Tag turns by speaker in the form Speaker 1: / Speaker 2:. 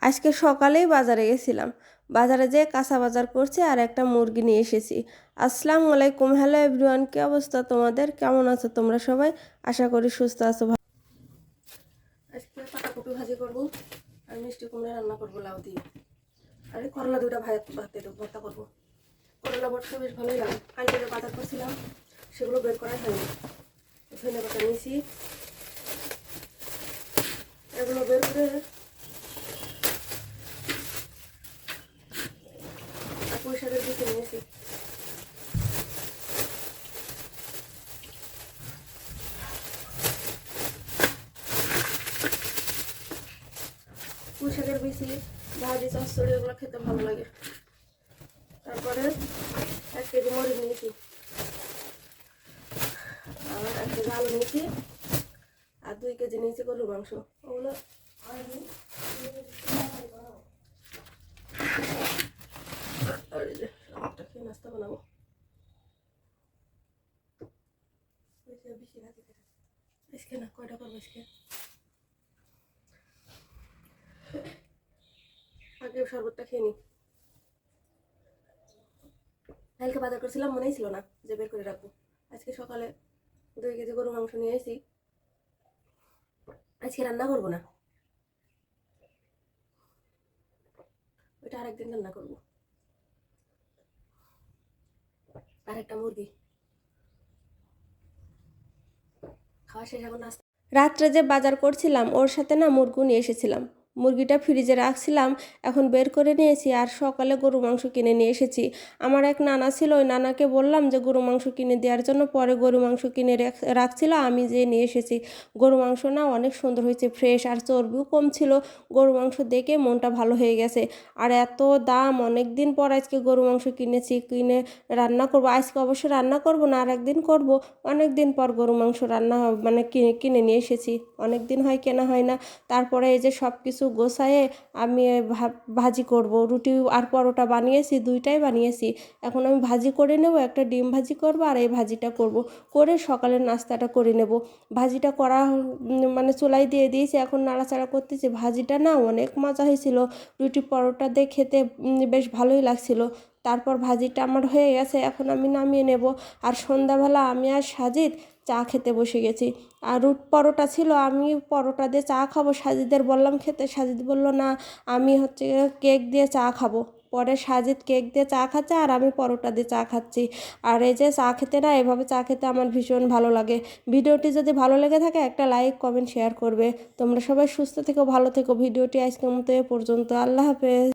Speaker 1: আজকে সকালেই বাজারে গেছিলাম। বাজারে যেয়ে কাঁচা বাজার করছি আর একটা মুরগি নিয়ে এসেছি। আসসালামু আলাইকুম, হ্যালো এভরিওয়ান, কি অবস্থা তোমাদের? কেমন আছো তোমরা সবাই? আশা করি সুস্থ আছো। আজকে পাতাকপি ভাজি করবো আর মিষ্টি কুমড়া রান্না করবো লাউ দিয়ে। আর করলা দুটা ভাতে ভর্তা করবো। করলা ভর্তা বেশ ভালোই লাগে। কালকে যে বাজার করছিলাম সেগুলো বের করা হয়নি। ধনে পাতা নিয়েছি, এগুলো বের করে পুঁই শাকের দিকে নিয়েছি। পুঁই শাকের বিচি ভাজি চচ্চড়ি এগুলো খেতে ভালো লাগে। তারপরে 1 কেজি মরিচ নিয়েছি আর 1 কেজি আলু নিয়েছি আর 2 কেজি নিয়েছি গরুর মাংস। ওগুলো খেয়ে নাস্তা বানাবো। আজকে না কয়টা করবো আজকে, আগে শরবতটা খেয়ে নিই। কালকে বাজার করছিলাম, মনেই ছিল না যে বের করে রাখবো। আজকে সকালে 2 কেজি গরুর মাংস নিয়ে আসি। আজকে রান্না করবো না, ওইটা আরেকদিন রান্না করবো। আর একটা মুরগি খাওয়া শেষ, এখন নাস্তা। রাত্রে যে বাজার করছিলাম ওর সাথে না মুরগি নিয়ে এসেছিলাম। মুরগিটা ফ্রিজে রাখছিলাম, এখন বের করে নিয়েছি। আর সকালে গরু মাংস কিনে নিয়ে এসেছি। আমার এক নানা ছিল, ওই নানাকে বললাম যে গরু মাংস কিনে দেওয়ার জন্য। পরে গরু মাংস কিনে রাখছিল, আমি যে নিয়ে এসেছি। গরু মাংস না অনেক সুন্দর হয়েছে, ফ্রেশ, আর চর্বিও কম ছিল। গরু মাংস দেখে মনটা ভালো হয়ে গেছে। আর এত দাম, অনেক দিন পর আজকে গরু মাংস কিনেছি, কিনে রান্না করব। আজকে অবশ্য রান্না করব না, আর একদিন করব। অনেক দিন পর গরু মাংস রান্না মানে কিনে নিয়ে এসেছি, অনেক দিন হয় কেনা হয় না। তারপরে এই যে সব কিছু গোছায়ে আমি ভাজি করব। রুটি আর পরোটা বানিয়েছি, দুইটাই বানিয়েছি। এখন আমি ভাজি করে নেব, একটা ডিম ভাজি করব আর এই ভাজিটা করব, করে সকালের নাস্তাটা করে নেব। ভাজিটা করা মানে চুলাই দিয়ে দিয়েছি, এখন নাড়াচাড়া করতেছি। ভাজিটা না অনেক মজা হয়েছিল, রুটি পরোটা দিয়ে খেতে বেশ ভালোই লাগছিল। তারপর ভাজিটা আমার হয়ে গেছে, এখন আমি নামিয়ে নেব। আর সন্ধ্যাবেলা আমি আর সাজিদ চা খেতে বসে গেছি। আর পরোটা ছিল, আমি পরোটা দিয়ে চা খাবো, সাজিদের বললাম খেতে, সাজিদ বলল না, আমি হচ্ছে কেক দিয়ে চা খাবো। পরে সাজিদ কেক দিয়ে চা খাচ্ছে আর আমি পরোটা দিয়ে চা খাচ্ছি। আর এই যে চা খেতে না, এভাবে চা খেতে আমার ভীষণ ভালো লাগে। ভিডিওটি যদি ভালো লেগে থাকে একটা লাইক কমেন্ট শেয়ার করবে। তোমরা সবাই সুস্থ থেকো, ভালো থেকো। ভিডিওটি আজকের মতো এ পর্যন্ত। আল্লাহ হাফেজ।